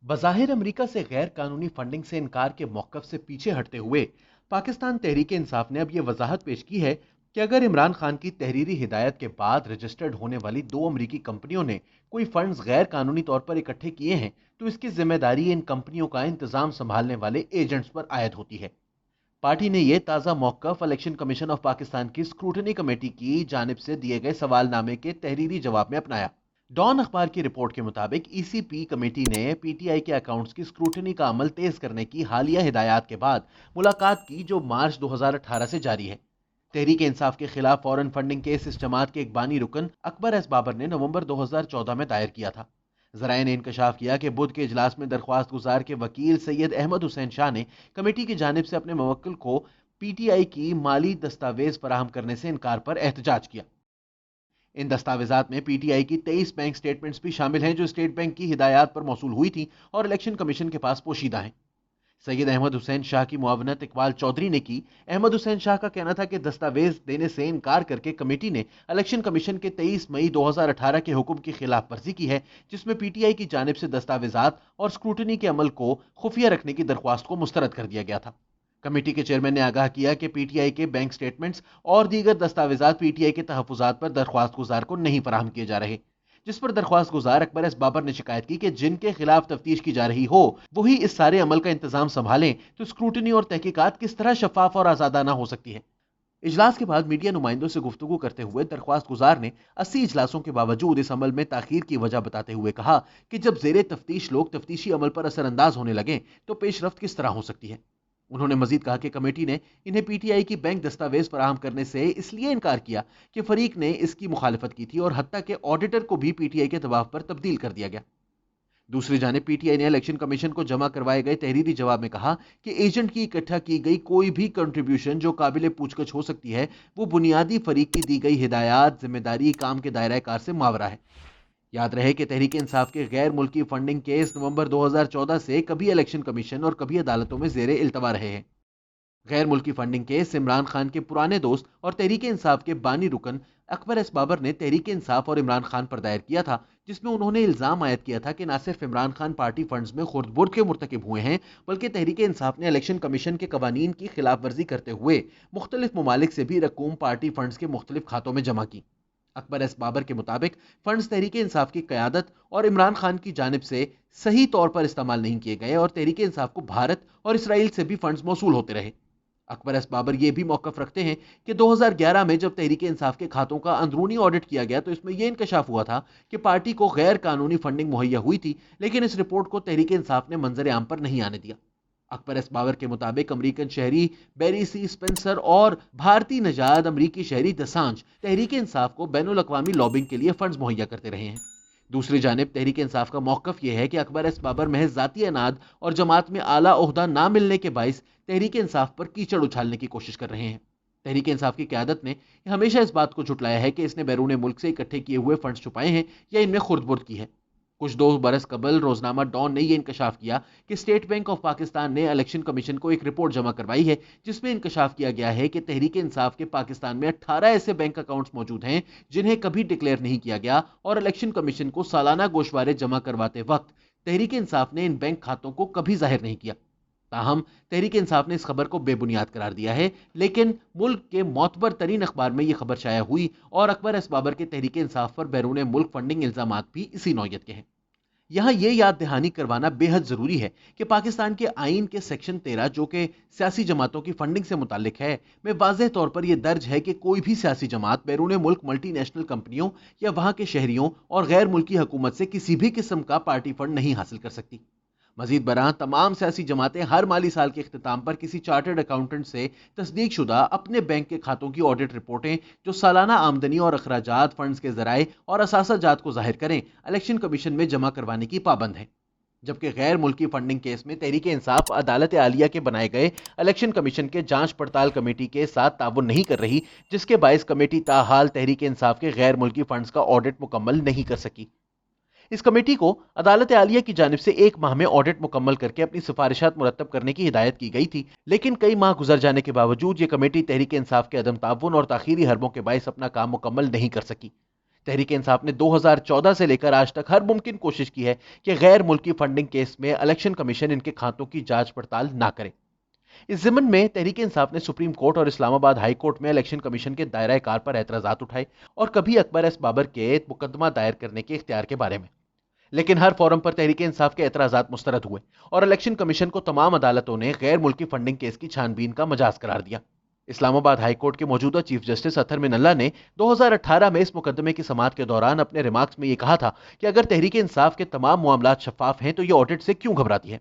बज़ाहिर अमेरिका से गैर कानूनी फंडिंग से इनकार के मौक़िफ़ से पीछे हटते हुए पाकिस्तान तहरीक इंसाफ ने अब यह वजाहत पेश की है कि अगर इमरान खान की तहरीरी हिदायत के बाद रजिस्टर्ड होने वाली दो अमेरिकी कंपनियों ने कोई फंड्स गैर कानूनी तौर पर इकट्ठे किए हैं तो इसकी जिम्मेदारी इन कंपनियों का इंतजाम संभालने वाले एजेंट्स पर आयद होती है। पार्टी ने यह ताज़ा मौक़िफ़ इलेक्शन कमीशन ऑफ पाकिस्तान की स्क्रूटनी कमेटी की जानिब से दिए गए सवालनामे के तहरीरी जवाब में अपनाया। डॉन अखबार की रिपोर्ट के मुताबिक ईसीपी कमेटी ने पीटीआई के अकाउंट्स की स्क्रूटनी का अमल तेज करने की हालिया हिदायत के बाद मुलाकात की जो मार्च 2018 से जारी है। तहरीक इंसाफ के खिलाफ फॉरेन फंडिंग केस इस जमात के एक बानी रुकन अकबर एस बाबर ने नवंबर 2014 में दायर किया था। जराये ने इंकशाफ किया कि बुध के इजलास में दरख्वास्त गुजार के वकील सैयद अहमद हुसैन शाह ने कमेटी की जानिब से अपने मुवक्किल को पीटीआई की माली दस्तावेज फराहम करने से इनकार पर एहतजाज किया। इन दस्तावेजात में पीटीआई की 23 बैंक स्टेटमेंट्स भी शामिल हैं जो स्टेट बैंक की हिदायत पर मौसूल हुई थी और इलेक्शन कमीशन के पास पोशीदा हैं। सैयद अहमद हुसैन शाह की मुआवनत इकबाल चौधरी ने की। अहमद हुसैन शाह का कहना था कि दस्तावेज देने से इनकार करके कमेटी ने इलेक्शन कमीशन के 23 मई 2018 के हुक्म की खिलाफ वर्जी की है जिसमें पीटीआई की जानिब से दस्तावेजात और स्क्रूटनी के अमल को खुफिया रखने की दरख्वास्त को मुस्तरद कर दिया गया था। कमेटी के चेयरमैन ने आगाह किया कि पीटीआई के बैंक स्टेटमेंट्स और दीगर दस्तावेजात पीटीआई के तहफुजात पर दरख्वास्त गुजार को नहीं फराहम किए जा रहे, जिस पर दरख्वास्त गुजार अकबर एस बाबर ने शिकायत की कि जिनके खिलाफ तफ्तीश की जा रही हो वही इस सारे अमल का इंतजाम संभालें तो स्क्रूटनी और तहकीकात किस तरह शफाफ और आजादाना हो सकती है। इजलास के बाद मीडिया नुमाइंदों से गुफ्तगू करते हुए दरख्वास्त गुजार ने 80 इजलासों के बावजूद इस अमल में ताखीर की वजह बताते हुए कहा कि जब जेरे तफ्तीश लोग तफ्तीशी अमल पर असरअंदाज होने लगे तो पेशरफ्त किस तरह हो सकती है। उन्होंने मजीद कहा कि कमेटी ने इन्हें पीटीआई की बैंक दस्तावेज फराहम करने से इसलिए इनकार किया कि फरीक ने इसकी मुखालफत की थी और हत्ता के ऑडिटर को भी पीटीआई के दबाव पर तब्दील कर दिया गया। दूसरी जानिब पीटीआई ने इलेक्शन कमीशन को जमा करवाए गए तहरीरी जवाब में कहा कि एजेंट की इकट्ठा की गई कोई भी कंट्रीब्यूशन जो काबिल पूछगछ हो सकती है वो बुनियादी फरीक की दी गई हिदायत, जिम्मेदारी, काम के दायरा कार से मावरा है। याद रहे कि तहरीक इंसाफ के गैर मुल्की फंडिंग केस नवंबर 2014 से कभी इलेक्शन कमीशन और कभी अदालतों में जेरे इल्तवा रहे हैं। गैर मुल्की फंडिंग केस इमरान खान के पुराने दोस्त और तहरीक इंसाफ के बानी रुकन अकबर एस बाबर ने तहरीक इंसाफ और इमरान खान पर दायर किया था, जिसमें उन्होंने इल्जाम आयद किया था कि न सिर्फ इमरान खान पार्टी फंड्स में खुर्द-बुर्द के मुर्तकिब हुए हैं बल्कि तहरीक इंसाफ ने इलेक्शन कमीशन के कवानीन की खिलाफ वर्जी करते हुए मुख्तलिफ ममालिक से भी रकूम पार्टी फंड्स के मुख्तलिफ खातों में जमा की। अकबर एस बाबर के मुताबिक फंड्स तहरीक इंसाफ की क़यादत और इमरान खान की जानिब से सही तौर पर इस्तेमाल नहीं किए गए और तहरीक इंसाफ को भारत और इसराइल से भी फंड्स मौसूल होते रहे। अकबर एस बाबर ये भी मौक़िफ़ रखते हैं कि 2011 में जब तहरीक इंसाफ के खातों का अंदरूनी ऑडिट किया गया तो इसमें यह इंकशाफ हुआ था कि पार्टी को गैर कानूनी फंडिंग मुहैया हुई थी, लेकिन इस रिपोर्ट को तहरीक इंसाफ ने मंजर आम पर नहीं आने दिया। अकबर एस बाबर के मुताबिक अमरीकन शहरी बेरी सी स्पेंसर और भारतीय नजाद अमरीकी शहरी दसांज तहरीक इंसाफ को बैनुल अक़वामी लॉबिंग के लिए फंड्स मुहैया करते रहे हैं। दूसरी जानिब तहरीक इंसाफ का मौक़िफ़ यह है कि अकबर एस बाबर महज ज़ाती अनाद और जमात में आला ओहदा ना मिलने के बाइस तहरीक इंसाफ पर कीचड़ उछालने की कोशिश कर रहे हैं। तहरीक इंसाफ की क़यादत ने हमेशा इस बात को झुटलाया है कि इसने बैरून मुल्क से इकट्ठे किए हुए फंड्स छुपाए हैं या इनमें खुर्द-बुर्द की है। कुछ 2 बरस कबल रोजनामा डॉन ने यह इंकशाफ किया कि स्टेट बैंक ऑफ पाकिस्तान ने इलेक्शन कमीशन को एक रिपोर्ट जमा करवाई है जिसमें इंकशाफ किया गया है कि तहरीक इंसाफ के पाकिस्तान में 18 ऐसे बैंक अकाउंट्स मौजूद हैं जिन्हें कभी डिक्लेयर नहीं किया गया और इलेक्शन कमीशन को सालाना गोशवारे जमा करवाते वक्त तहरीक इंसाफ ने इन बैंक खातों को कभी जाहिर नहीं किया। ताहम तहरीक इंसाफ ने इस खबर को बेबुनियाद करार दिया है, लेकिन मुल्क के मोतबर तरीन अखबार में यह खबर शाया हुई और अकबर एस बाबर के तहरीक इंसाफ पर बैरून मुल्क फंडिंग इल्जामात भी इसी नौयत के हैं। यहां यह याद दहानी करवाना बेहद जरूरी है कि पाकिस्तान के आईन के सेक्शन 13 जो कि सियासी जमातों की फंडिंग से मुतालिक है में वाज़ेह तौर पर यह दर्ज है कि कोई भी सियासी जमात बैरून मुल्क मल्टीनेशनल कंपनियों या वहां के शहरियों और गैर मुल्की हुकूमत से किसी भी किस्म का पार्टी फंड नहीं हासिल कर सकती। मजीद बरां तमाम सियासी जमातें हर माली साल के इख्तिताम पर किसी चार्टर्ड अकाउंटेंट से तस्दीक शुदा अपने बैंक के खातों की ऑडिट रिपोर्टें जो सालाना आमदनी और अखराजात, फंड्स के जराए और असासाजात को जाहिर करें, इलेक्शन कमीशन में जमा करवाने की पाबंद है। जबकि गैर मुल्की फंडिंग केस में तहरीक इंसाफ अदालत आलिया के बनाए गए इलेक्शन कमीशन के जांच पड़ताल कमेटी के साथ ताउन नहीं कर रही, जिसके बायस कमेटी ताहाल तहरीक इंसाफ के गैर मुल्की फंड्स का ऑडिट मुकम्मल नहीं कर सकी। इस कमेटी को अदालत आलिया की जानिब से 1 माह में ऑडिट मुकम्मल करके अपनी सिफारिशात मुरत्तब करने की हिदायत की गई थी, लेकिन कई माह गुजर जाने के बावजूद ये कमेटी तहरीक इंसाफ के अदम ताउन और ताखीरी हरबों के बायस अपना काम मुकम्मल नहीं कर सकी, तहरीक इंसाफ ने 2014 से लेकर आज तक हर मुमकिन कोशिश की है कि गैर मुल्की फंडिंग केस में इलेक्शन कमीशन इनके खातों की जांच पड़ताल ना करे। इस जिम्न में तहरीक इंसाफ ने सुप्रीम कोर्ट और इस्लामाबाद हाई कोर्ट में इलेक्शन कमीशन के दायरा कार पर एतराजात उठाए और कभी अकबर एस बाबर के मुकदमा दायर करने के इख्तियार के बारे में। लेकिन हर फोरम पर तहरीक इंसाफ के एतराजात मुस्तरद हुए और इलेक्शन कमीशन को तमाम अदालतों ने गैर मुल्की फंडिंग केस की छानबीन का मजाज करार दिया। इस्लामाबाद हाई कोर्ट के मौजूदा चीफ जस्टिस अतर मिनल्ला ने 2018 में इस मुकदमे की समाअत के दौरान अपने रिमार्क्स में यह कहा था कि अगर तहरीक इंसाफ के तमाम मामलात शफाफ हैं तो यह ऑडिट से क्यों घबराती है।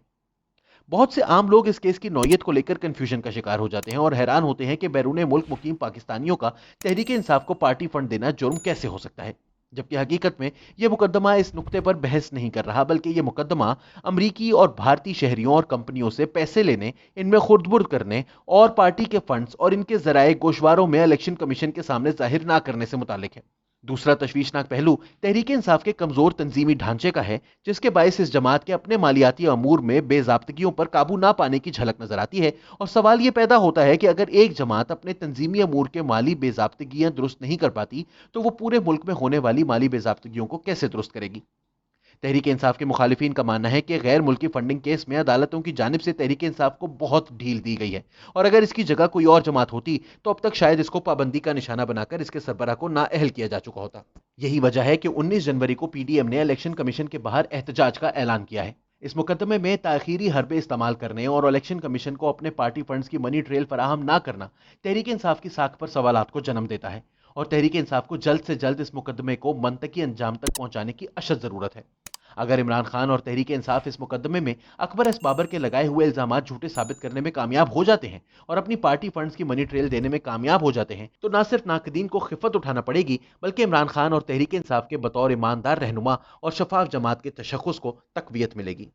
बहुत से आम लोग इस केस की नौयत को लेकर कंफ्यूजन का शिकार हो जाते हैं और हैरान होते हैं कि बैरून मुल्क मुकीम पाकिस्तानियों का तहरीक इंसाफ को पार्टी फंड देना जुर्म कैसे हो सकता है, जबकि हकीकत में यह मुकदमा इस नुक्ते पर बहस नहीं कर रहा, बल्कि यह मुकदमा अमरीकी और भारतीय शहरियों और कंपनियों से पैसे लेने, इनमें खुर्द-बुर्द करने और पार्टी के फंड्स और इनके जराए गोशवारों में इलेक्शन कमीशन के सामने जाहिर ना करने से मुतालिक है। दूसरा तशवीशनाक पहलू तहरीक इंसाफ के कमजोर तंजीमी ढांचे का है, जिसके बायस इस जमात के अपने मालियाती अमूर में बेजाब्तगियों पर काबू ना पाने की झलक नजर आती है। और सवाल यह पैदा होता है कि अगर एक जमात अपने तंजीमी अमूर के माली बेजाब्तगियां दुरुस्त नहीं कर पाती तो वो पूरे मुल्क में होने वाली माली बेजाब्तगियों को कैसे दुरुस्त करेगी। तहरीक इंसाफ के मुखालिफिन का मानना है कि गैर मुल्की फंडिंग केस में अदालतों की जानिब से तहरीक इंसाफ को बहुत ढील दी गई है और अगर इसकी जगह कोई और जमात होती तो अब तक शायद इसको पाबंदी का निशाना बनाकर इसके सरबराह को नाअहल किया जा चुका होता। यही वजह है कि 19 जनवरी को पीडीएम ने इलेक्शन कमीशन के बाहर एहतजाज का ऐलान किया है। इस मुकदमे में ताखीरी हरबे इस्तेमाल करने और इलेक्शन कमीशन को अपने पार्टी फंड्स की मनी ट्रेल फराहम ना करना तहरीक इंसाफ की साख पर सवालात को जन्म देता है और तहरीक इंसाफ को जल्द से जल्द इस मुकदमे को मंतकी अंजाम तक पहुंचाने की अशद जरूरत है। अगर इमरान खान और तहरीक इंसाफ इस मुकदमे में अकबर एस बाबर के लगाए हुए इल्जामात झूठे साबित करने में कामयाब हो जाते हैं और अपनी पार्टी फंड्स की मनी ट्रेल देने में कामयाब हो जाते हैं तो न सिर्फ नाकदीन को खिफत उठाना पड़ेगी, बल्कि इमरान खान और तहरीक इंसाफ के बतौर ईमानदार रहनुमा और शफाफ जमात के तशख्खुस को तकवीयत मिलेगी।